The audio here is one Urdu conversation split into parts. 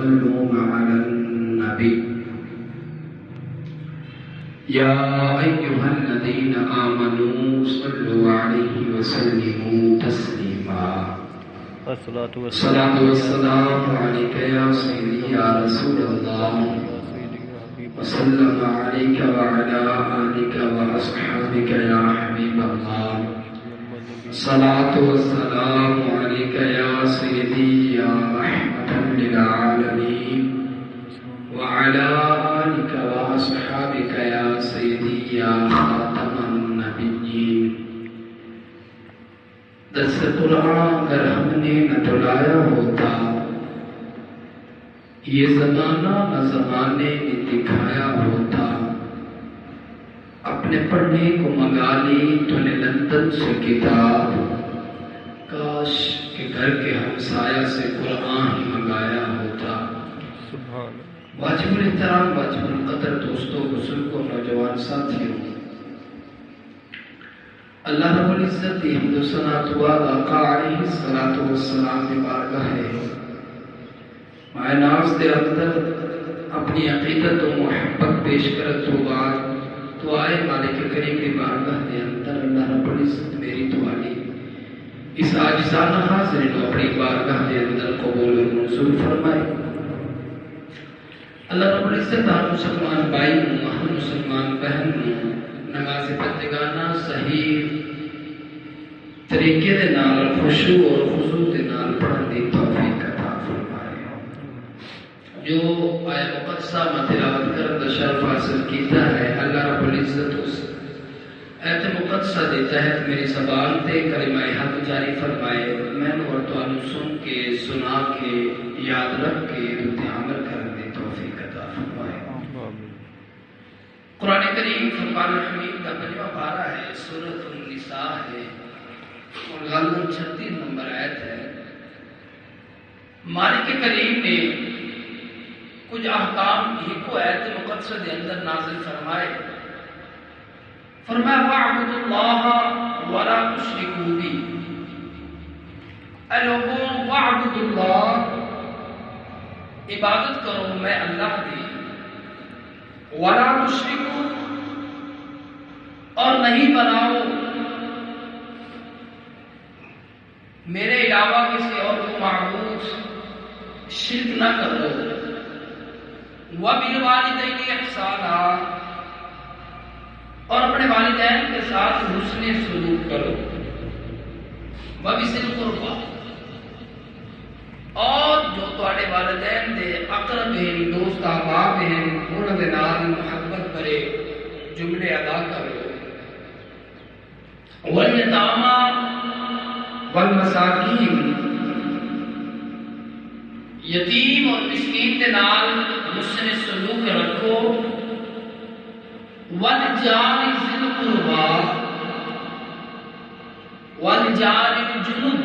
يصلون على النبي يا أيها الذين آمنوا صلوا عليه وسلموا تسليما الصلاة والسلام عليك يا سيدي يا رسول الله وسلم عليك وعلى آلك وأصحابك يا حبيب الله الصلاة والسلام عليك يا سيدي يا رحمة للعالمين وعلى آلك وأصحابك يا سيدي يا خاتم النبيين. درس قرآن اگر ہم نے نہ ٹلایا ہوتا، یہ زمانہ نہ زمانے نے دکھایا ہوتا، اپنے پڑھنے کو منگا لی تو نے لندن سے کتاب، کاش کہ گھر کے ہمسایہ سے قرآن ہی منگایا ہوتا. واجب الاحترام واجب القدر دوستوں بزرگوں نوجوان ساتھیوں، اللہ رب العزت کی حمد و ثنا دعا آقا علیہ الصلوۃ والسلام کی بارگاہ ہے مائے ناز دے اندر اپنی عقیدت و محبت پیش کرت تو بعد دعائے مالک کریم کی بارگاہ دے اندر اللہ رب العزت میری دعا لی اس عاجزانہ حاضرین کو اپنی بارگاہ دے اندر قبول و منظور فرمائے. اللہ رب العزت ہر مسلمان بھائی ہر مسلمان بہن نماز بندگانہ صحیح طریقے دے نال خشوع اور خضوع دے نال پڑھن دی توفیق عطا فرمائے. جو آیت مقدسہ میں تلاوت کرن دا شرف حاصل کیتا ہے، اللہ رب العزت اس آیت مقدسہ دے تحت میری زبان تے کلمہ حق جاری فرمائے. میں اور تانوں سن کے سنا کے یاد رکھ کے تے عمل کرن دی توفیق عطا فرمائے. قرآن کریم فرقان حمید کا 5واں پارہ ہے، سورۃ النساء ہے اور غالباً 36 نمبر آیت ہے. مالک کریم نے کچھ احکام ہی کو آیت مقدسہ دے اندر نازل فرمائے. فرمایا وَاعْبُدُوا اللَّهَ وَلَا تُشْرِكُوا بِهِ، اے لوگوں وَاعْبُدُوا اللَّهَ، عبادت کرو میں اللہ کی، وَلَا تُشْرِكُوا، اور نہیں بناؤ میرے علاوہ کسی اور کو معبود، شرک نہ کرو. وَبِالْوَالِدَيْنِ إِحْسَانًا، اور اپنے والدین کے ساتھ حسن سلوک کرو. وَبِذِي الْقُرْبَىٰ، اور جو تواڈے والدین دے اقرب ہیں، دوست احباب ہیں، انہاں دے نال محبت کرے، جملے ادا کرو. وَالْيَتَامَىٰ وَالْمَسَاکِینِ، یتیم اور مسکین دے نال حسن سلوک رکھو. وَالْجَارِ ذِي الْقُرْبَىٰ وَالْجَارِ الْجُنُبِ،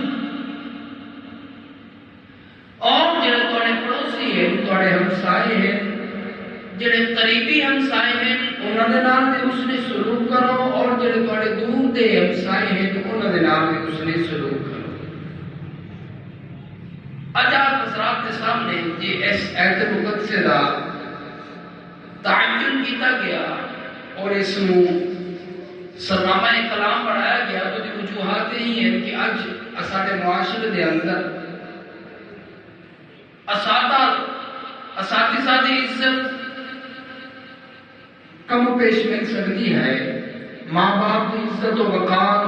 اور جڑے تواڈے پڑوسی ہیں، تواڈے ہمسائے ہیں، جڑے قریبی ہمسائے ہیں انہاں دے نال بھی حسن سلوک کرو، اور جڑے تواڈے دور دے ہمسائے ہیں تو انہاں دے نال بھی حسن سلوک کرو. اج آپ حضرات کے سامنے یہ اس آیت مقدسہ دا تعین کیتا گیا اور اس نو سرنامہ کلام بنایا گیا تو دی وجوہات ہی ہیں کہ اج ساڈے معاشرے دے اندر اساتذہ دی عزت کم پیش مل سکتی ہے، ماں باپ کی عزت و وقار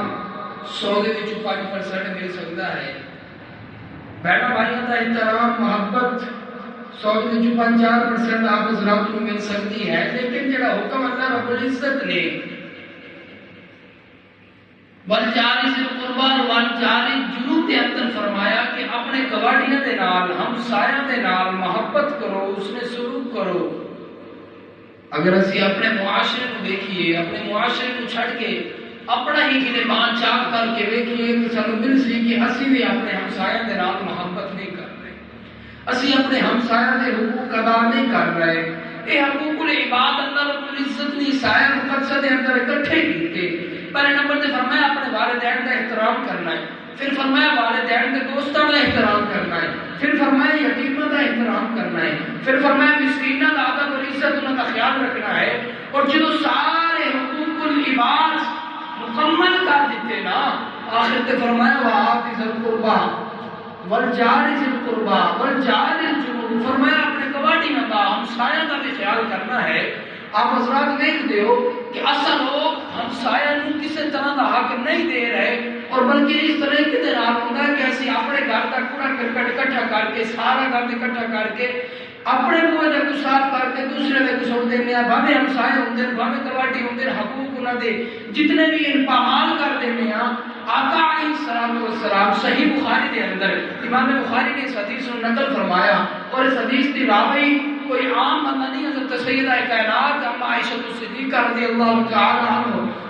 100 دے وچ 5% مل سکتا ہے، بہنوں بھائیوں کا احترام محبت 100 دے وچ 5-4% آپ حضرات کو مل سکتی ہے. لیکن جڑا حکم اللہ رب العزت نے وَالْجَارِ ذِي الْقُرْبَىٰ وَالْجَارِ الْجُنُوبِ کے اندر فرمایا کہ اپنے گواڈیاں دے نال، ہمسایاں دے نال محبت کرو، اس نے سلوک کرو. اگر اسی اپنے معاشرے کو دیکھیے، اپنے معاشرے کو چھڑ کے اپنا ہی گریبان چاک کر کے دیکھیے تو سانو مل سی کہ اسی بھی اپنے ہمسایاں دے نال محبت نہیں کر رہے، اسی اپنے ہمسایاں دے حقوق ادا نہیں کر رہے. یہ حقوق العباد اللہ رب العزت نے سایہ مقدسہ دے اندر اکٹھے کیتے. پہلے نمبر تے فرمایا اپنے والدین کا احترام کرنا ہے، پھر فرمایا والدین کے دوستوں کا احترام کرنا ہے، پھر فرمایا یتیموں کا احترام کرنا ہے، پھر فرمایا مسکینہ کا ادب اور عزت ان کا خیال رکھنا ہے، اور جو سارے حقوق العباد مکمل کر دیتے نا، آخر تے فرمایا وآت ذی القربى والجار ذی القربى والجار الجنوب، فرمایا اپنے گواڈی کا ہمسایہ کا بھی خیال کرنا ہے۔ آپ حضرات دیکھتے ہو کہ اصل لوگ ہمسایہ نو کسی طرح کا حق نہیں دے رہے، اور بلکہ اس طرح کے نال ہوتا ہے کہ اسی اپنے گھر کا کوڑا کرکٹ اکٹھا کر کے، سارا گند اکٹھا کر کے، اپنے بوئے دے کو صاف کر کے دوسرے دے کو سوڑ دینے ہیں، بھاوے ہمسائے ہوندے ہیں، بھاوے گواڈی ہوندے ہیں، حقوق انہاں دے جتنے بھی ان پامال کر دینے ہیں۔ آقا علیہ السلام صحیح بخاری دے اندر امام بخاری نے اس حدیث کو نقل فرمایا، اور اس حدیث دی راوی کوئی عام بندہ نہیں، حضرت سیدہ کائنات اما عائشہ صدیقہ رضی اللہ تعالی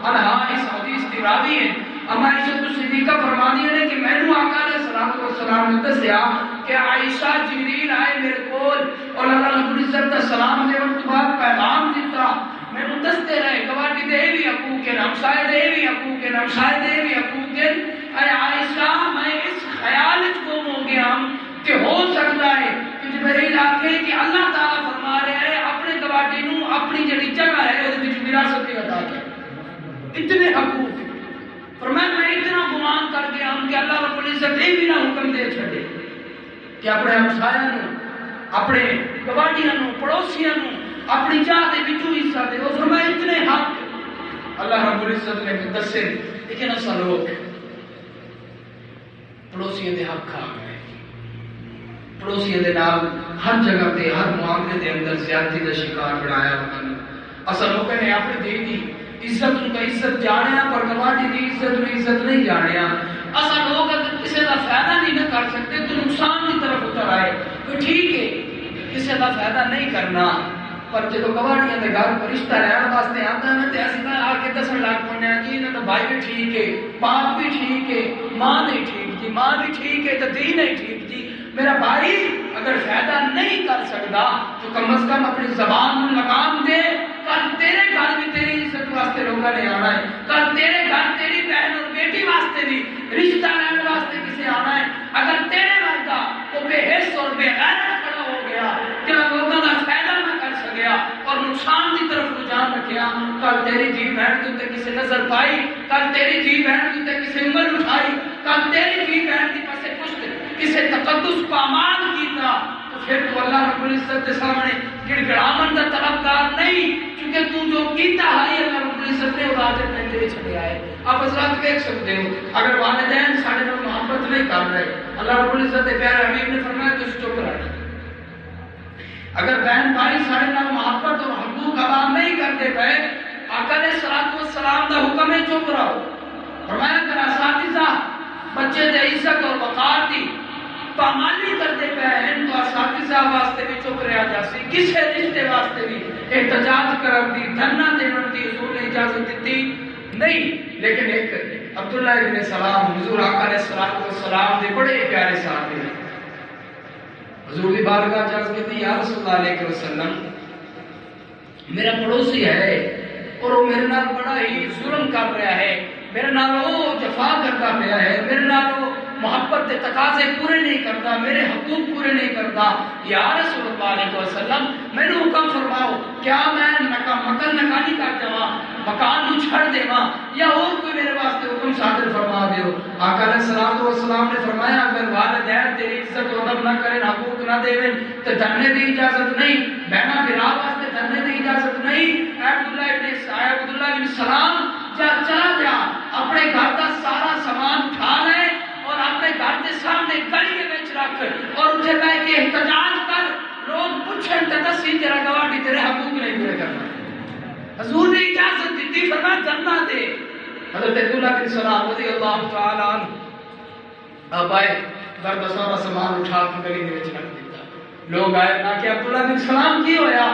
عنہا اس حدیث دی راوی ہیں۔ اما عائشہ صدیقہ فرماتی ہیں کہ میں نے آقا علیہ السلام نے دسیا کہ عائشہ جبریل آئے میرے کول اور اللہ رب العزت کا سلام دے وقت بعد پیغام دیتا، میں نے دستے رہے گواڈی دے بھی حقوق ہیں، ہمسائے دے بھی حقوق ہیں، ہمسائے دے بھی حقوق ہیں۔ اے عائشہ میں اس خیال وچ گم ہو گیا ہوں کہ ہو سکتا ہے کہ جبریل آکھے کہ اللہ تعالیٰ فرما رہے ہیں اپنے گواڈی نو اپنی جڑی جگہ ہے اس وچ وراثت دی عطا کر، اتنے حقوق ہیں۔ فرمایا میں اتنا گمان کر گیا ہوں کہ اللہ رب العزت یہ بھی نہ حکم دے چھڑے کہ اپنے ہمسایہ نو، اپنے گواڈیاں نو، پڑوسیاں نو اپنی جان دے وچوں حصہ دے۔ وہ فرمایا اتنے حق اللہ رب العزت نے دسے، لیکن اصل لوگ پڑوسیاں دے حق کھا گئے، پڑوسیاں دے نال ہر جگہ تے ہر معاملے دے اندر زیادتی دا شکار بنایا انہوں نے۔ اصل لوگوں نے اپنی دی دی عزت ان کا عزت جانیا، پر گواڈی دی عزت میں عزت نہیں جانیا۔ اصل لوگ اگر کسی کا فائدہ نہیں نہ کر سکتے تو نقصان کی طرف اتر آئے تو ٹھیک ہے کسی کا فائدہ نہیں کرنا، پر جب گواڈیاں دے گھر پر رشتہ لین واسطے آتا ہے تے اسی طرح آ کے دسن لگ پنے جی انہاں دا بھائی بھی ٹھیک ہے، باپ بھی ٹھیک ہے، ماں نہیں ٹھیک جی، ماں بھی ٹھیک ہے تو دی نہیں ٹھیک جی۔ میرا بھائی اگر فائدہ نہیں کر سکتا تو کم از کم اپنی زبان میں لگام دے، کل تیرے گھر بھی تیری عزت واسطے لوگوں نے آنا ہے، کل تیرے گھر تیری بہن اور بیٹی واسطے بھی رشتہ لینے واسطے کسی آنا ہے۔ اگر تیرے ورگا وہ بے حس اور بے غیرت کھڑا ہو گیا کہ لوگوں کا فائدہ نہ کر سکیا اور نقصان کی طرف رجحان رکھیا، کل تیری جی بہن کی تے کسی نظر پائی، کل تیری جی بہن کی تے کسی انگل اٹھائی، کل تیری جی بہن کی پسے پشت کسی تقدس پامال کیتا تو پھر تو اللہ رب العزت کے سامنے گڑگڑامن کا طلبگار نہیں، کیونکہ تو جو کیتا ہے اللہ رب العزت نے اجر میں دے چھڑیا ہے۔ آپ حضرات دیکھ سکتے ہو اگر والدین سارے نال محبت نہیں کر رہے، اللہ رب العزت کے پیارے حبیب نے فرمایا کہ چپ رہے۔ اگر بہن بھائی سارے نال محبت اور حقوق ادا نہیں کرتے پے، آقا علیہ الصلوۃ والسلام دا حکم ہے چپ رہو۔ فرمایا کہ اساتذہ بچے دے عزت اور وقار دی پامالی کرتے پے ہیں تو اساتذہ واسطے بھی چپ رہا جاسی، کسی رشتے واسطے بھی احتجاج کرن دی، دھرنا دیون دی حضور نے اجازت دیتی نہیں۔ لیکن ایک عبداللہ ابن سلام حضور آقا علیہ السلام دے بڑے پیارے صحابی ہیں، حضور کی بارگاہ جا کے یا رسول اللہ علیہ وسلم میرا پڑوسی ہے اور وہ میرے نال بڑا ہی ظلم کر رہا ہے، میرے نال وہ جفا کرتا پیا ہے، میرے نال وہ محبت کے تقاضے پورے نہیں کرتا، میرے حقوق پورے نہیں کرتا، یا رسول اللہ علیہ وسلم میں نے حکم فرماؤ کیا میں مکان نکانی کر جاواں، مکان نو چھڑ دیواں یا اور کوئی میرے واسطے حکم صادر فرما دیو۔ آقا علیہ الصلوۃ والسلام نے فرمایا اگر والدین تیری عزت و ادب نہ کریں، حقوق نہ دیں تو دھرنے دی اجازت نہیں، بہنا بھرا واسطے دھرنے دی اجازت نہیں۔ عبداللہ بن سلام جا چلا جا اپنے گھر کا سارا سامان اٹھا لے اور اپنے گھر کے سامنے گلی کے وچ رکھ اور اتنے بیٹھ کے احتجاج کر، لوگ پوچھن تے دسی تیرا گواہی تیرے حقوق نہیں پورے کرنا۔ حضور نے اجازت دیتی، فرمایا جنہ دے۔ حضرت عبداللہ بن سلام رضی اللہ تعالی عنہ اب آئے گھر کا سارا سامان اٹھا کے گلی کے وچ رکھ دیتا۔ لوگ آئے نہ کہ عبداللہ بن سلام کی ہویا،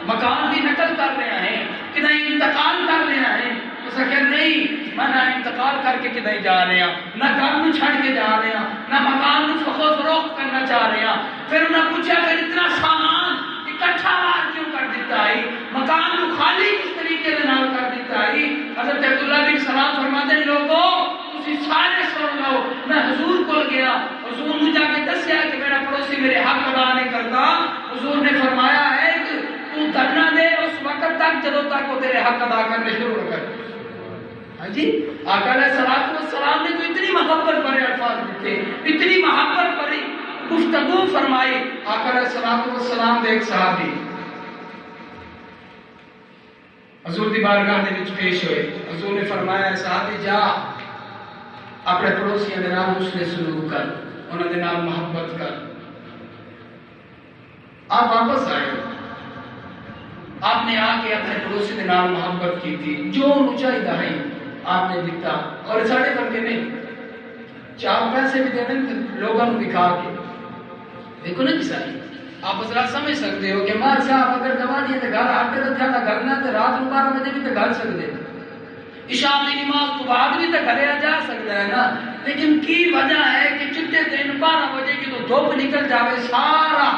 مکان کی نقل کر رہے ہیں کہ نہیں انتقال کر رہے ہیں؟ اس کہ نہیں میں نہ انتقال کر کے کدھر جا رہے ہیں، نہ گھر کو چھڑ کے جا رہے ہیں، نہ مکان کو فروخت کرنا چاہ رہے ہیں۔ پھر انہوں نے پوچھا پھر اتنا سامان اکٹھا بار کیوں کر دیتا ہے، مکان کو خالی کس طریقے سے نال کر دیتا ہے؟ حضرت عبداللہ بن سلام فرماتے ہیں لوگوں تسی سارے سن لو، میں حضور کو گیا، حضور نے جا کے دسیا کہ میرا پڑوسی میرے حق ادا نہیں کرتا۔ حضور نے حق ادا کرنے شروع کر. ہاں جی آقا علیہ السلام نے تو اتنی محبت بھرے الفاظ دیتے، اتنی محبت بھری گفتگو فرمائی. آقا علیہ السلام دے ایک صحابی حضور دی بارگاہ دے وچ پیش ہوئے. حضور نے فرمایا صحابی جا اپنے پڑوسیاں دے نال حسن سلوک کر، انہاں دے نال محبت کر. آپ واپس آئے، آپ نے آ کے اپنے پڑوسی دے نال محبت کی تھی، جو انہوں چاہیے ہے آپ نے دیتا. اور ساڑھے بندے نہیں چار پیسے بھی دینے لوگوں کو دکھا کے دیکھو نا جی ساری. آپ حضرات سمجھ سکتے ہو کہ مار صاحب اگر گواڈی تے گھر آتے تو کیا گھر نہ تے رات کو 12 بجے بھی تے گھر سکتے، عشاء کی نماز تو بعد بھی تے گھریا جا سکتا ہے نا. لیکن کی وجہ ہے کہ چٹے دن 12 بجے کی تو دھوپ نکل جاوے، سارا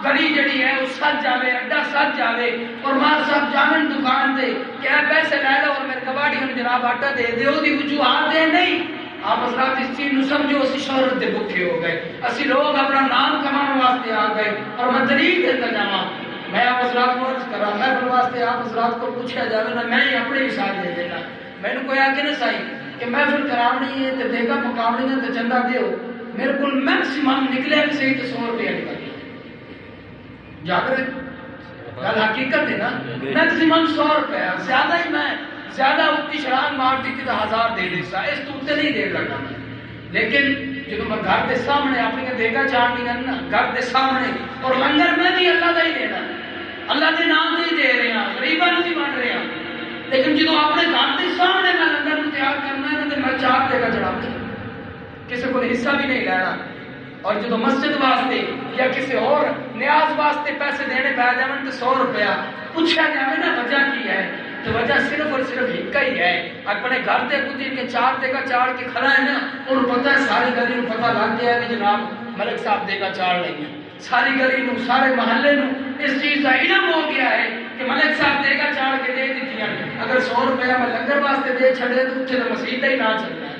گلی جڑی ہے وہ سج جاوے، اڈا سج جاوے، اور مار صاحب جامن دکان دے کیا پیسے لے لو اور میرے گواڈی ہم جناب آٹا دے دے. وہ دی وجوہات دے نہیں. آپ حضرات اس چیز نو سمجھو، اسی شہرت دے بھوکے ہو گئے، اسی لوگ اپنا نام کمان واسطے آ گئے. اور میں دلیل دیتا جاواں، میں آپ حضرات کو عرض کراں، میں بل واسطے آپ حضرات کو پوچھا جاوے نا، میں ہی اپنے مثال دے دینا. میں نے کوئی آگے نہ سائی کہ محفل کرانی ہے تے دیگا پکاونی ہے تے چندہ دیو، میرے کو میکسیمم نکلے بھی صحیح تے 100 روپیہ نکل جاگر گل حقیقت ہے نا. میکسیمم 100 روپیہ، زیادہ ہی میں زیادہ اتی شران مار دی کہ 1000 دے دیسا، اس تو اتے نہیں دے لگا میں. لیکن جب میں گھر دے سامنے اپنی دیگا چاڑنی ہے نا، گھر دے سامنے، اور لنگر میں بھی اللہ دا ہی دینا، اللہ دے نام دے دے رہے ہیں، غریباں نوں نہیں بانٹ رہے ہیں. لیکن جدو اپنے گھر دے سامنے میں لنگر نوں تیار کرنا ہے تے میں 4 دیگا چڑھاؤں، کسی کو حصہ بھی نہیں لینا. اور جدو مسجد واسطے یا کسی اور نیاز واسطے پیسے دینے پہ جاون تے 100 روپیہ پوچھا جائے نا وجہ کی ہے، تو وجہ صرف اور صرف ایک ہی ہے. اپنے گھر دے کچھ ان کے 4 دیگا چاڑ کے کھڑا ہے نا، انہوں پتہ ہے ساری گلی نوں پتہ لگ گیا ہے کہ جناب ملک صاحب دیگا چاڑ لیں گے. ساری گلی نوں، سارے محلے نوں اس چیز کا علم ہو گیا ہے کہ ملک صاحب دیگا چاڑ کے دے دیتی ہیں. اگر 100 روپیہ میں لنگر واسطے دے چھڑے تو اتنے تو مسیح ہی نہ چلنا ہے.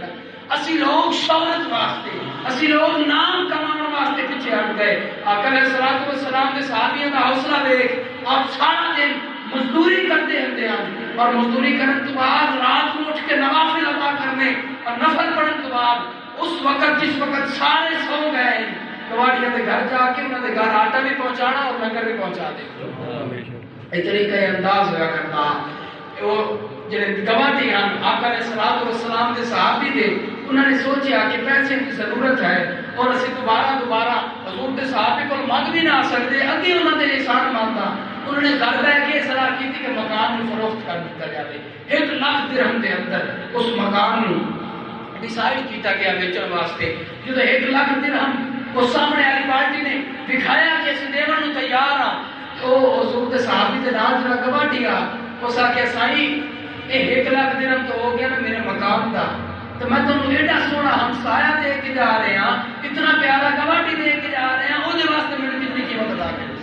اسی لوگ شہرت واسطے، اسی لوگ نام کمانے واسطے پیچھے ہٹ گئے. آقا علیہ السلام کے صحابیوں کا حوصلہ دیکھ، آپ سارا دن مزدوری کرتے ہوتے ہیں، اور مزدوری کرنے کے بعد رات کو اٹھ کے نوافل ادا کرنے اور نفل پڑھنے کے بعد اس وقت جس وقت سارے سو گئے، گواڑیاں کے گھر جا کے انہوں نے گھر آٹا بھی پہنچانا اور لنگر بھی پہنچا دے. اس طریقے انداز ہوا کرتا. وہ جڑے گواڈی ہیں آقا علیہ السلام کے صحابی دے، انہوں نے سوچا کہ پیسے کی ضرورت ہے اور اسی دوبارہ حضور کے صحابی کو مانگ بھی نہ آ سکتے، اگے انہوں نے احسان مانگا. انہوں نے گھر بہ کے صلاح کی تھی کہ مکان کو فروخت کر دیتا جائے. 1 لاکھ درہم کے اندر اس مکان کو ڈیسائیڈ کیتا گیا بیچن واسطے. جب 1 لاکھ درہم کو سامنے والی پارٹی نے دکھایا کہ اس دیون نو تیار ہاں، تو حضور کے صحابی کے نال جڑا گواڈی آ اس آخیا سائیں یہ 1 لاکھ درہم تو ہو گیا نا میرے مکان کا، تو میں تمہیں ایڈا سونا ہمسایا دے کے جا رہے ہیں، اتنا پیارا گواڈی دے کے جا رہے ہیں، وہ واسطے میرے کتنی قیمت ادا کرنی.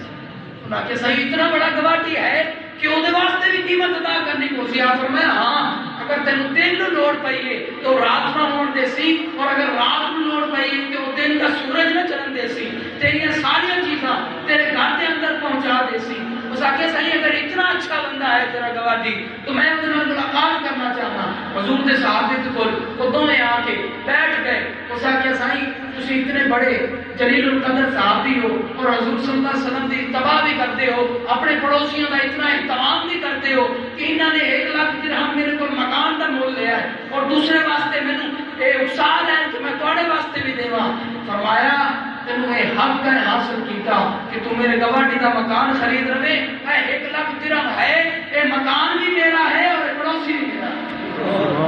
انہوں نے کہا صحیح اتنا بڑا گواڈی ہے کہ وہ واسطے بھی قیمت ادا کرنی کو سی. آپ فرمایا ہاں اگر تینوں دن نو لوڑ پئی ہے تو رات نہ ہون دے سی، اور اگر رات نو لوڑ پئی ہے تو دن کا سورج نہ چلن دے سی، تیریاں ساری چیزاں تیرے گھر کے اندر پہنچا دے سی. اس آخیا صحیح اگر اتنا اچھا بندہ ہے تیرا گواڈی تو میں اس نال ملاقات کرنا چاہتا. حضور کے صحابی کے کول وہ دونوں آ کے بیٹھ گئے. اس آخیا صحیح تسی اتنے بڑے جلیل القدر صحابی ہو اور حضور صلی اللہ علیہ وسلم کی اتباع بھی کرتے ہو، اپنے پڑوسیوں کا اتنا اہتمام بھی کرتے ہو کہ انہوں نے 1 لاکھ درہم میرے کو مکان کا مول لیا ہے اور دوسرے واسطے مینوں یہ اکسال ہے کہ میں تواڈے واسطے بھی دیواں. فرمایا تینوں یہ حق ہے حاصل کیتا کہ تو میرے گواڈی کا مکان خرید رہے. 1 لاکھ درہم ہے، یہ مکان بھی میرا ہے اور پڑوسی بھی میرا،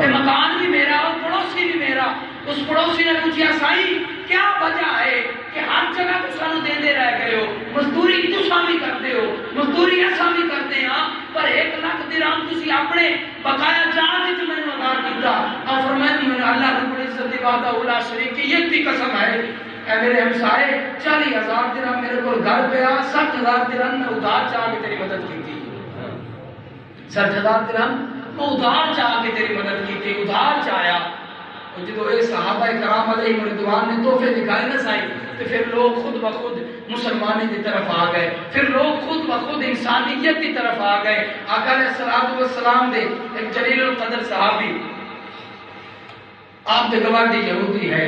یہ مکان بھی میرا اور پڑوسی بھی میرا. اس پڑوسی نے پوچھا سائیں کیا وجہ ہے کہ ہر جگہ تو سانو دے رہ گئے ہو، مزدوری تساں بھی کرتے ہو، مزدوری ایسا بھی کرتے ہیں، پر 1 لاکھ درہم تسی اپنے بقایا جان وچ مینوں ادا کیتا. اور فرمایا میں اللہ رب العزت دی وحدہ لا شریک کی یکتی قسم ہے اے میرے ہمسائے 40,000 درہم میرے کو گھر پہ آ، 60,000 درہم میں ادھار چاہ کے تیری مدد کی تھی. 60,000 درہم میں ادھار چاہ کے تیری مدد کی تھی، ادھار چاہیا. اور جدو یہ صحابہ کرام علیہ رضوان نے تحفے دکھائے نا سائی تو پھر لوگ خود بخود مسلمانی کی طرف آ گئے، پھر لوگ خود بخود انسانیت کی طرف آ گئے۔ آقا علیہ الصلوۃ والسلام دے ایک جلیل القدر صحابی آپ دے گواڈی یہودی ہے،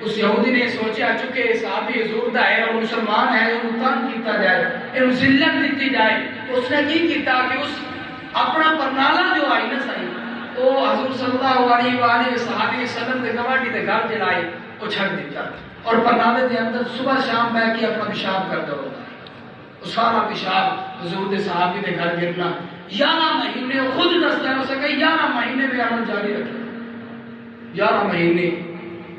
اس یہودی نے سوچا چونکہ صحابی حضور دا ہے اور مسلمان ہے، انہوں تنگ کیتا جائے، انہوں ذلت دیتی جائے، اس نے کی کیتا کہ اس اپنا پرنالا جو آئی نا سائی وہ حضور صلی اللہ علیہ وآلہ صحابی وسلم دے گواڈی دے گھر جلائی وہ چھڑ دیتا اور پرنالے دے اندر صبح شام بیٹھ کے اپنا پیشاب کرتا ہوتا ہے، وہ سارا پیشاب حضور دے صحابی دے گھر گرنا۔ 11 مہینے خود دستا ہے اسے کہ 11 مہینے میں عمل جاری رکھا، 11 مہینے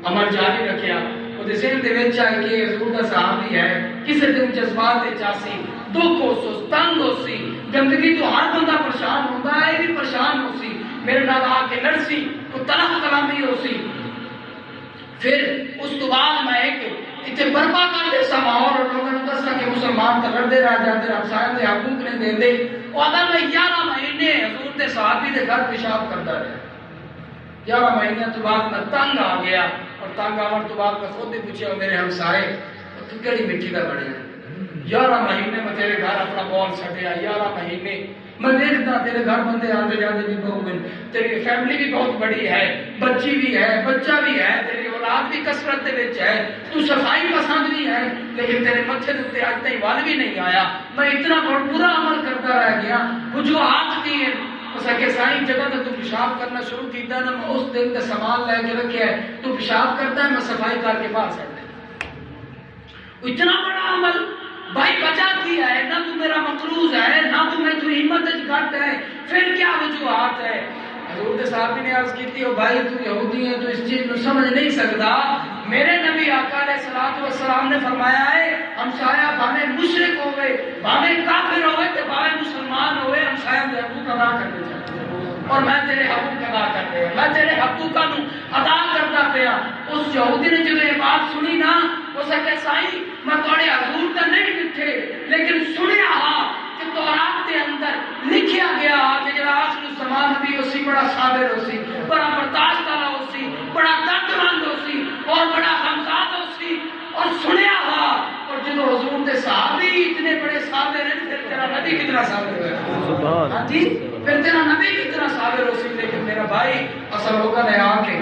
عمل جاری رکھیا۔ وہ ذہن دے وچ آئی کہ حضور دا صحابی ہے، کسی دن جذبات دے چاسی دکھ ہو سی، تنگ ہو سی، گندگی تو ہر بندہ پریشان ہوتا ہے، بھی پریشان ہو سی، میرے نال آ کے لڑسی، کوئی طرف کلامی ہو سی۔ پھر اس تو بعد میں ایک اتنے برپا کر دے سا ماحول اور لوگوں نے دسا کہ مسلمان تو لڑتے رہ جاتے، ہمسایوں کے حقوق نہیں دے دے۔ وہ آدھا میں 11 مہینے حضور دے صحابی دے گھر پیشاب کرتا رہا، 11 مہینے تو بعد میں تنگ آ گیا، اور تنگ آنے تو بعد میں خود ہی پوچھا میرے ہمسائے تو کہڑی مٹی کا بنے 11 مہینے میں تیرے گھر اپنا بال سٹیا، 11 مہینے میں دیکھتا تیرے گھر بندے آتے جاتے بھی بہت بن، تیری فیملی بھی بہت بڑی ہے، بچی بھی ہے، بچہ بھی ہے، تیری اولاد بھی کثرت دے وچ ہے، تو صفائی پسند بھی ہے، لیکن تیرے متھے تے اج تک وال بھی نہیں آیا، میں اتنا برا عمل کرتا رہ گیا۔ وجوہات کی ہیں اس کہ سائیں جگہ تو پیشاب کرنا شروع کیتا نا، میں اس دن کا سامان لے کے رکھیا ہے، تو پیشاب کرتا ہے میں صفائی کر کے باہر سٹ دیتا۔ اتنا بڑا عمل بھائی بچا کیا ہے، نہ تو میرا مقروض ہے، نہ تو میں تو ہمت گھٹ ہے، پھر کیا وجوہات ہے؟ حضور کے صحابی نے عرض کی تھی، او بھائی تو یہودی ہے، تو اس چیز کو سمجھ نہیں سکتا، میرے نبی آقا علیہ الصلوۃ والسلام نے فرمایا ہے ہمسایہ بھاوے مشرک ہوئے، بھاوے کافر ہوئے، تے بھاوے مسلمان ہوئے، ہمسایہ دے حقوق ادا کرنے چاہیے، اور میں تیرے حقوق ادا کر رہا، میں تیرے حقوقاں نو ادا کرتا پیا۔ اس یہودی نے جب یہ بات سنی نا، وہ سکے سائیں میں تھوڑے حضور تے نہیں ڈٹھے، لیکن سنیا ہاں کہ تورات دے اندر لکھیا گیا کہ جڑا آخر زمان نبی اسی بڑا صابر ہو سی، بڑا برداشت والا ہو سی، بڑا دردمند ہو سی، اور بڑا غمزدہ ہو سی، اور سنیا ہاں۔ اور جدو حضور دے صحابی اتنے بڑے صابر ہیں، پھر تیرا نبی کتنا صابر ہوگا؟ ہاں جی، پھر تیرا نبی کتنا صابر ہو سی۔ لیکن میرا بھائی اصل لوگوں نے آ کے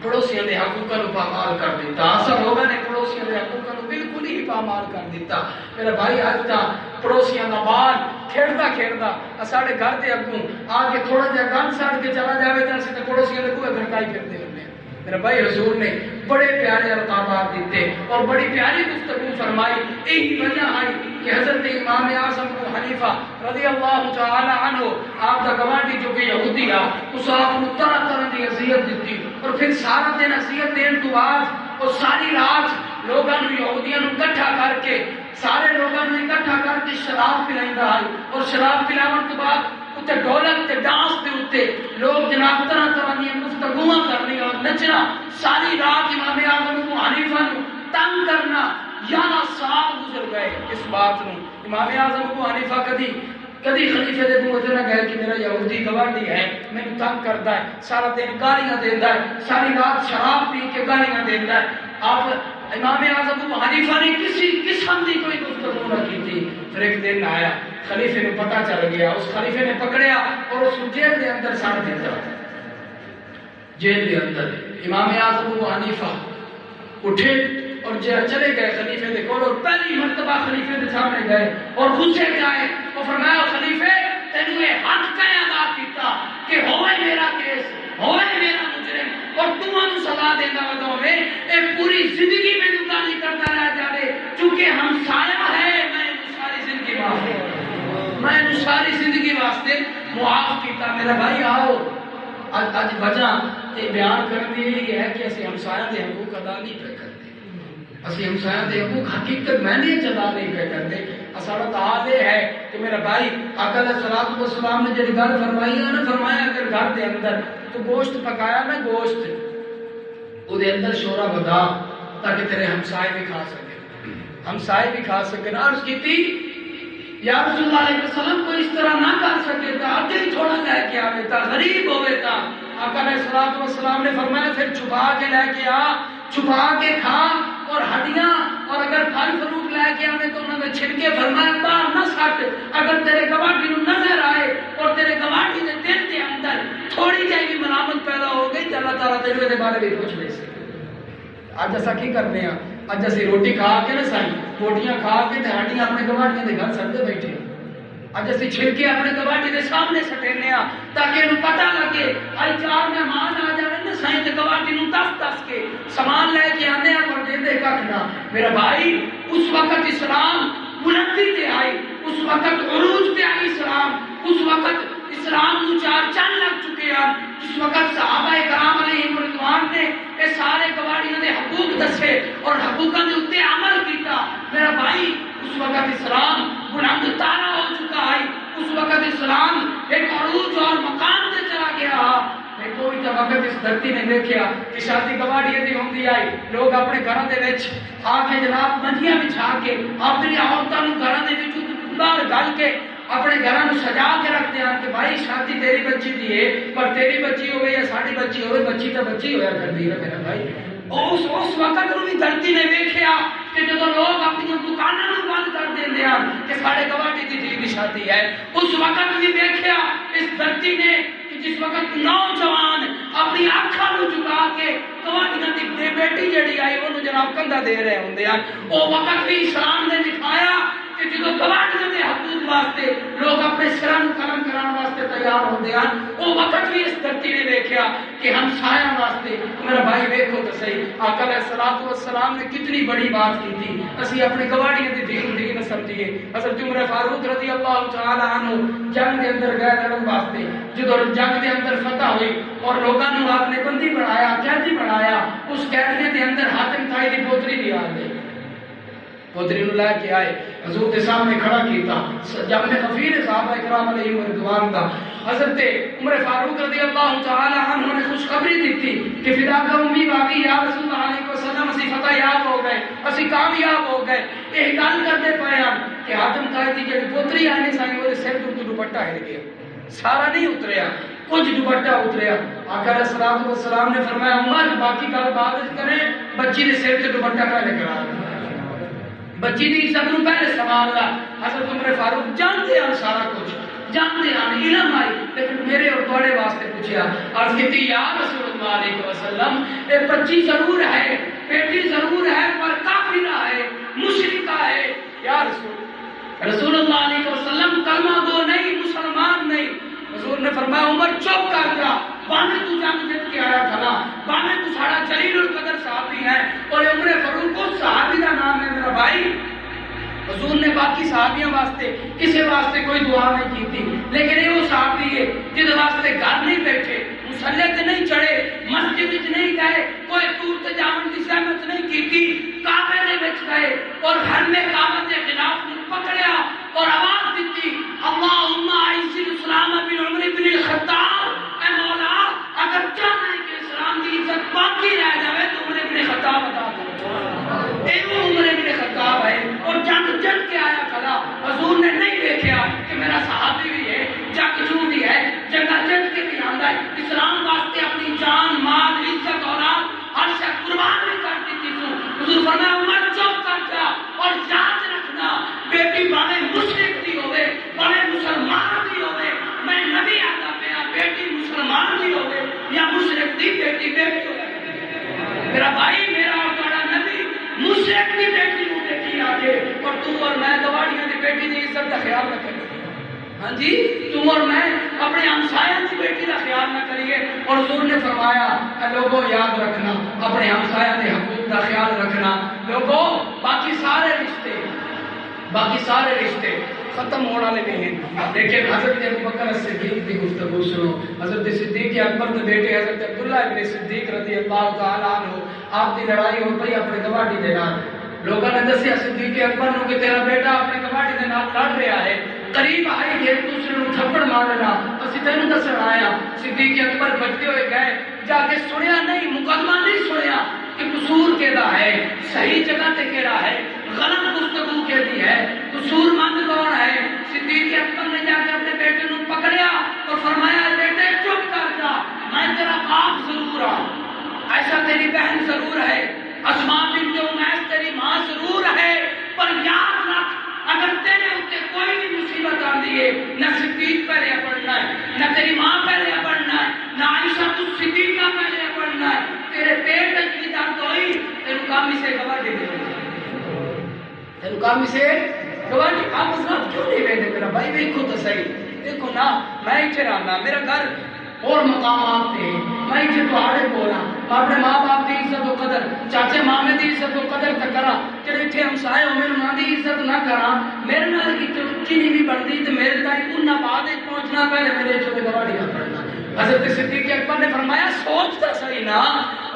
پڑوسیاں دے حقوقاں نو پامال کر دیتا، اصل لوگوں نے پڑوسیاں دے حقوقاں نو بالکل ہی پامال کر دیتا۔ میرا بھائی اج تا پڑوسیاں دا بال کھیڑدا کھیڑدا ساڈے گھر دے اگوں آ کے تھوڑا جہا گند سڑ کے چلا جاوے تے اسی تے پڑوسیاں دے کوئے گھٹائی پھردے ہوندے ہیں۔ میرا بھائی حضور نے بڑے پیارے القابات دیتے اور بڑی پیاری گفتگو فرمائی۔ یہی وجہ ہے کہ حضرت امام اعظم ابو حنیفہ رضی اللہ تعالی عنہ آپ دا گواڈی جو کہ یہودی آ، اس آپ کو طرح طرح کی اذیت دیتی، اور پھر سارا دن اذیت دین تو بعد اور ساری رات لوگوں نے یہودیاں نو اکٹھا کر کے سارے لوگوں نے اکٹھا کر کے شراب پلائندا ہے، اور شراب پلاون تو بعد تے ڈھولک تے ڈانس دے اوتے لوگ جناب طرح طرح دی گفتگوواں کرنی اور نچنا، ساری رات امام اعظم ابو حنیفہ نو تنگ کرنا۔ 11 سال گزر گئے اس بات نو۔ امام اعظم ابو حنیفہ کدی خلیفے دے منہ تے نہ گئے کہ میرا یہودی گواڈی ہے مینوں تنگ کردا ہے، سارا دن گالیاں دیندا ہے، ساری رات شراب پی کے گالیاں دیندا ہے۔ آپ امام اعظم ابو حنیفہ نے کسی قسم کی کوئی گفتگو نہ کی تھی۔ پھر ایک دن آیا، خلیفے نے پتہ چل گیا، اس خلیفے نے پکڑیا اور اس کو جیل دے اندر سڑ دیتا، جیل دے اندر۔ امام اعظم ابو حنیفہ اٹھے اور چلے گئے خلیفے دے کول، اور پہلی مرتبہ خلیفے دے سامنے گئے اور غصے جائے، وہ فرمایا خلیفے تینوں یہ حق کہیں ادا کیتا کہ ہوئے میرا کیس، ہوئے میرا مجرم، اور تو انہوں سزا دینا ودوں میں اے پوری زندگی میں نکالی کرتا رہ جاوے، چونکہ ہم سایہ ہے، میں ساری زندگی معاف، میں نے ساری زندگی واسطے معاف کیتا۔ میرا بھائی آؤ اج وجہ یہ بیان کرنے یہ ہے کہ اسی ہمسایہ دے حقوق ادا نہیں پہ کرتے، اسی ہمسایہ دے حقوق حقیقت میں نہیں ادا نہیں پہ کرتے۔ اساڑا تو حال یہ ہے کہ میرا بھائی آقا علیہ الصلوۃ والسلام نے جڑی گل فرمائی ہے نا، فرمایا اگر گھر دے اندر تو گوشت پکایا نا، گوشت او دے اندر شورا بدا تاکہ تیرے ہمسائے بھی کھا سکے، ہمسائے بھی کھا سکے۔ عرض کی تھی یا رسول اللہ علیہ وسلم کو اس طرح نہ کر سکے تا اگے تھوڑا لے کے آوے تا غریب ہوئے تا آقا علیہ الصلوۃ والسلام نے فرمایا پھر چھپا کے لے کے آ، چھپا کے کھا، اور ہڈیاں اور اگر پھل فروٹ لے کے آنے تو انہوں نے چھڑکے فرمایا باہر نہ سٹ، اگر تیرے گواٹی نو نظر آئے اور تیرے گواٹی دے دل کے اندر تھوڑی جہی بھی ملامت پیدا ہو گئی تو اللہ تعالیٰ تیرے دے بارے میں پوچھ لے سے۔ اج اسا کی کرنے ہیں؟ اج اسی روٹی کھا کے نہ سائیں روٹیاں کھا کے تے ہڈیاں اپنے گواٹیاں دے گھر سٹتے بیٹھے ہیں۔ اج اسی چھڑکے اپنے گواٹی دے سامنے سٹینے ہاں تاکہ انہوں پتہ لگے آئی 4 مہمان آ جائے نا سائیں تے گواٹی نوں دس کے سامان لے کے آنے ہیں پر دے دے کھ نہ۔ میرا بھائی اس وقت اسلام بلندی تے آئی، اس وقت عروج تے آئی اسلام، اس وقت اسلام نو 4 چند لگ چکے ہیں، جس وقت صحابہ کرام علیہم رضوان نے اے سارے گواڑیاں دے حقوق دسے اور حقوقاں دے اوتے عمل کیتا۔ میرا بھائی اس وقت اسلام بلند تارا ہو چکا ہے، اس وقت اسلام ایک عروج اور مقام تے چلا گیا۔ میں کوئی تا وقت اس دھرتی نے دیکھیا کہ شادی گواڑی دی ہوندی آئی، لوگ اپنے گھراں دے وچ آ کے جناب منجیاں بچھا کے اپنی عورتاں نوں گھراں دے وچ باہر گل کے اپنے گھراں نوں سجا کے رکھتے ہیں کہ بھائی شادی تیری بچی دی ہے پر تیری بچی ہوئے یا ساڈی بچی ہوئے، بچی تو بچی ہویا کردی ہے میرا بھائی۔ اس وقت نوں بھی دھرتی نے ویکھیا کہ جدوں لوگ اپنی دکاناں نوں بند کر دیندے ہیں کہ ساڈے گواٹی دی دھی دی شادی ہے، اس وقت بھی ویکھیا اس دھرتی نے کہ جس وقت نوجوان اپنی آنکھاں نوں جھکا کے گواٹیاں دی بیٹی جڑی آئی انہوں جناب کندھا دے رہے ہوندے ہیں، وہ وقت بھی اسلام نے دکھایا کہ جدو گواٹیاں دے حقوق واسطے لوگ اپنے سراں قلم کران واسطے تیار ہوندے ہیں، وہ وقت بھی اس دھرتی نے دیکھا کہ ہم سایہ واسطے میرا بھائی دیکھو تو صحیح آقا علیہ الصلوۃ والسلام نے کتنی بڑی بات کی تھی۔ اسی اپنے گواڑیاں دی دھی نہ سمجھیے۔ حضرت عمر فاروق رضی اللہ تعالی عنہ جنگ دے اندر گئے لڑن واسطے، جدو جنگ دے اندر فتح ہوئی اور لوگاں نوں آپ نے بندی بنایا، قیدی بنایا، اس قیدی دے اندر حاتم طائی دی پوتری بھی آ گئی، پوتری نو لے کے آئے حضور کے سامنے کھڑا کیتا، جب میں غفیر صحابہ کرام علیہم رضوان دا حضرت عمر فاروق رضی اللہ تعالی عنہ نے خوشخبری دیتی کہ فداک امی بابی یا رسول اللہ علیہ وسلم اسی فتح یاب ہو گئے، اسی کامیاب ہو گئے۔ یہ گل کرتے پے ہیں کہ حاتم طائی دی جڑی پوتری آنے سائیں وہ سر تو دوپٹہ ہل گیا، سارا نہیں اتریا، کچھ دوپٹہ اتریا۔ آقا علیہ الصلوۃ والسلام نے فرمایا عمر باقی گل بعد کریں، بچی دے سر تے دوپٹہ پہلے کرا دیں، بچی دی عزت نوں پہلے سنبھال لا۔ حضرت عمر فاروق جانتے ہیں سارا کچھ، جانتے ہیں علم آئی، لیکن میرے اور تھوڑے واسطے پوچھیا، عرض کیتی یا رسول اللہ علیہ وسلم اے بچی ضرور ہے، بیٹی ضرور ہے پر کافرہ ہے، مشرکہ ہے۔ یا رسول اللہ علیہ وسلم کلمہ گو نہیں، مسلمان نہیں۔ حضور نے فرمایا عمر چپ کر جا، بانے تو جنگ جیت کے آیا تھا نا، بانے تو ساڑا جلیل القدر صحابی ہے اور عمر فاروق اس صحابی کا نام ہے میرا بھائی۔ حضور نے باقی صحابیوں واسطے کسی واسطے کوئی دعا نہیں کی تھی، لیکن یہ وہ صحابی ہے جس واسطے گھر نہیں بیٹھے، مسلح تے نہیں چڑھے، مسجد وچ نہیں گئے، کوئی دور تے جاون کی زحمت نہیں کی تھی، کعبے دے وچ گئے اور گھر میں کعبہ کے خلاف پکڑیا اور آواز دیتی اللہم اعز الاسلام بالعمر بن الخطاب، اے مولا اگر چاہنا ہے کہ اسلام کی عزت باقی رہ جائے تو عمر بن خطاب عطا کرو۔ اے وہ عمر بن خطاب ہے اور جنگ جنگ کے آیا کھڑا، حضور نے نہیں دیکھا کہ میرا صحابی بھی ہے، جنگجو بھی ہے، جنگ جنگ کے بھی آندا ہے، اسلام واسطے اپنی جان مال عزت اولاد ہر شے قربان بھی کر دیتی تو حضور فرمایا عمر چپ کر جا اور یاد رکھنا بیٹی بانے مشرک دی ہوئے بانے مسلمان دی ہوئے، میں نبی آتا پیا بیٹی مسلمان دی ہوئے یا مشرک دی بیٹی بیٹی ہوئے۔ میرا بھائی میرا اور تھوڑا نبی مشرک دی بیٹی کو بیٹی آگے اور تم اور میں گواڑیاں دی بیٹی دی عزت کا خیال نہ کریے، ہاں جی تم اور میں اپنے ہمسایہ کی بیٹی کا خیال نہ کریے۔ اور حضور نے فرمایا اے لوگوں یاد رکھنا اپنے ہمسایہ کے حقوق کا خیال رکھنا، لوگوں باقی سارے رشتے ختم ہونے والے نہیں ہیں، لیکن حضرت ابوبکر صدیق کی گفتگو سنو۔ حضرت صدیق اکبر کے بیٹے حضرت عبداللہ ابن صدیق رضی اللہ تعالی عنہ آپ کی لڑائی ہو پئی اپنے گواٹی دے نال، لوگوں نے دسیا صدیق اکبر نو کہ تیرا بیٹا اپنے گواٹی دے نال لڑ رہا ہے، قریب آئی کہ ایک دوسرے نو تھپڑ مارنا، اسی تینوں دسن آیا۔ صدیق اکبر بچتے ہوئے گئے، جا کے سنیا نہیں، مقدمہ نہیں سنیا کہ قصور کیڑا ہے، صحیح جگہ تے کیڑا ہے، غلط گفتگو کیڑی ہے، قصور مند کون ہے۔ صدیق اکبر نے جا کے اپنے بیٹے نو پکڑیا اور فرمایا بیٹے چپ کر جا، میں تیرا لیے نہ صدیق پہلے پڑھنا ہے، نہ تیری ماں پہلے پڑھنا ہے، نہ عائشہ تو صدیقہ پہلے پڑھنا ہے. تیرے پیٹ میں کی درد ہوئی تیرے کام سے گواہی دے تیرے کام سے گواہی. آپ صاحب کیوں نہیں ویندے میرا بھائی؟ دیکھو تو صحیح، دیکھو نا میں اتنے رہنا، میرا گھر اور مقامات تھے، میں اتنے پہاڑے بولا، میں اپنے ماں باپ کی عزت و قدر، چاچے مامے کی عزت و قدر تک کرا، جب اتنے ہمسائے ہو میرے ماں کی عزت نہ کرا، میرے نال کی چینی بھی بڑھتی تو میرے تائی ان بعد پہنچنا پہلے میرے چھوٹے گواڑیاں پڑھنا. حضرت صدیق اکبر نے فرمایا سوچ تا صحیح نا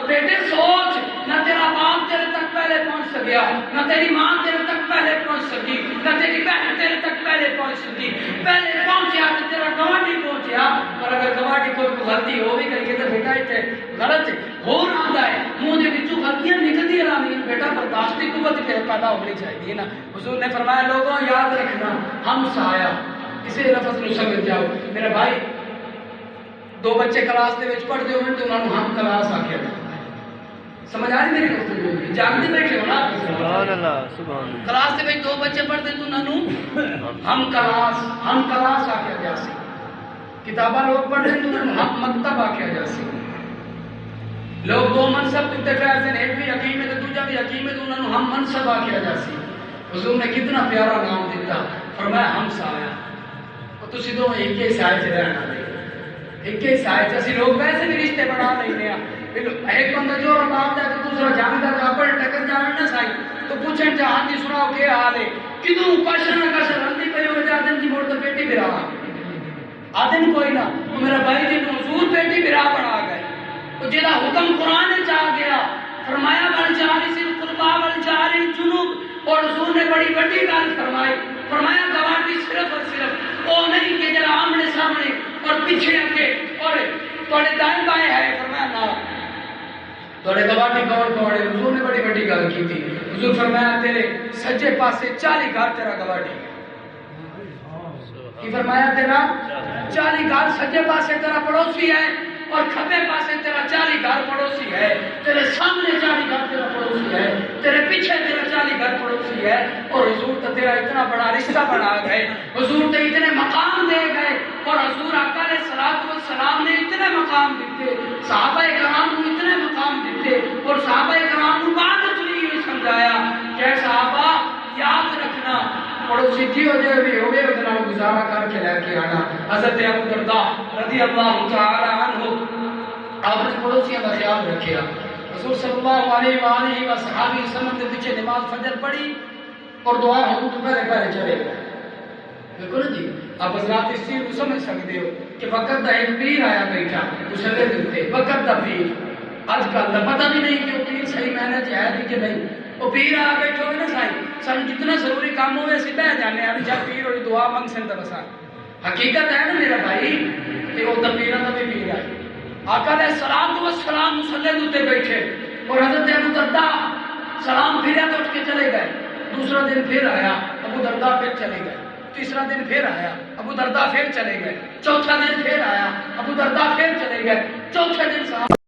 بیٹے، سوچ. نہ تیرا باپ تیرے تک پہلے پہنچ سکیا، نہ تیری ماں تیرے تک پہلے پہنچ سکی، نہ تیری بہن تیرے تک پہلے پہنچ سکی. پہلے پہنچیا تو تیرا گواڑی پہنچیا. اور اگر گواڑی کوئی غلطی ہو بھی گئی تو بیٹا اتنے غلط ہو رہا ہے، منہ کے بچوں غلطیاں نکلتی رہی ہیں، بیٹا برداشت کی قوت پیدا ہونی چاہیے نا. حضور نے فرمایا لوگوں یاد رکھنا ہم سایہ، اسے لفظ نو سمجھ جاؤ. میرے بھائی دو بچے کلاس دے وچ پڑھتے ہوئے تو انہوں نے ہم کلاس آکھیا جاتا ہے. سمجھ آ رہی میری گفتگو؟ جاگتے بیٹھے ہو نا؟ سبحان اللہ سبحان اللہ. کلاس دے وچ دو بچے پڑھتے تو انہوں نے ہم کلاس آکھیا جا سی. کتاباں لوگ پڑھتے تو انہوں نے ہم مکتب آکھیا جا سی. لوگ دو منصب تے فیصلے ایک بھی حکیم ہے تو دوسرا بھی حکیم ہے تو انہوں نے ہم منصب آکھیا جا سی. حضور نے کتنا پیارا نام دیتا، فرمایا ہم سایہ. اور تسی دو ایک ہی سایہ چ رہنا دے، ایک ہی سائے جیسے لوگ ویسے بھی رشتے بنا لینے ہیں. ایک بندہ جو رباب ہے تو دوسرا جانتا ہے اپنے ٹکر جانا نہ سائی تو پوچھیں چاہ ہاں جی سناؤ کیا حال ہے، کدوں کشن نہ کشن ہلدی پہ ہو جاتے ہیں جی موڑ تو بیٹی برا آدم کوئی نہ. تو میرا بھائی جی حضور بیٹی برا بنا گئے. تو جہاں حکم قرآن چاہ گیا فرمایا بل جاری سے قربا بل جاری جنوب. اور حضور نے بڑی بڑی گل فرمائی، فرمایا گواہی صرف اور صرف وہ نہیں کہ جڑا آمنے سامنے اور پیچھے اگے اور تھوڑے دائیں بائیں ہے. فرمایا نہ تھوڑے گواہی کون کون ہے. حضور نے بڑی بڑی گل کی تھی. حضور فرمایا تیرے سجے پاسے 40 گھر تیرا گواہی. کی فرمایا تیرا 40 گھر سجے پاسے تیرا پڑوسی ہے اور کھبے پاسے تیرا 40 گھر پڑوسی ہے. تیرے سامنے 40 گھر تیرا پڑوسی ہے، تیرے پیچھے تیرا 40 گھر پڑوسی ہے. اور حضور تو تیرا اتنا بڑا رشتہ بنا گئے، حضور تے اتنے مقام دے گئے. اور حضور آقا علیہ الصلوۃ والسلام نے اتنے مقام دیتے، صحابہ کرام کو اتنے مقام دیتے. اور صحابہ کرام کو بات اتنی سمجھایا کہ صحابہ یاد رکھنا پڑوسی جی ہو جائے بھی ہوگے اتنا گزارا کر کے لے کے آنا. حضرت ابو درداء رضی اللہ تعالی عنہ آپ نے پڑوسیوں کا خیال رکھا. حضور صلی اللہ علیہ وآلہ وصحابہ وسلم کے پیچھے نماز فجر پڑھی اور دعا ہوں تو پہلے پہلے چلے گئے. بالکل جی آپ حضرات اس چیز کو سمجھ سکتے ہو کہ وقت دا ایک پیر آیا بیٹھا مسلے دیتے وقت دا پیر. آج کل دا پتہ بھی نہیں کہ وہ پیر صحیح معنی چ ہے کہ نہیں. وہ پیر آ بیٹھے ہوئے نا سائی سن جتنا ضروری کام ہوئے اسی بہ جانے ہیں جب پیر ہوئی دعا منگ سن دسا. حقیقت ہے نا میرا بھائی کہ وہ پیروں کا بھی پیر ہے. آقا علیہ الصلوۃ والسلام مصلی تے بیٹھے اور حضرت ابو درداء سلام پھریا تو اٹھ کے چلے گئے. دوسرا دن پھر آیا ابو درداء پھر چلے گئے. تیسرا دن پھر آیا ابو درداء پھر چلے گئے. چوتھا دن پھر آیا ابو درداء پھر چلے گئے. چوتھے دن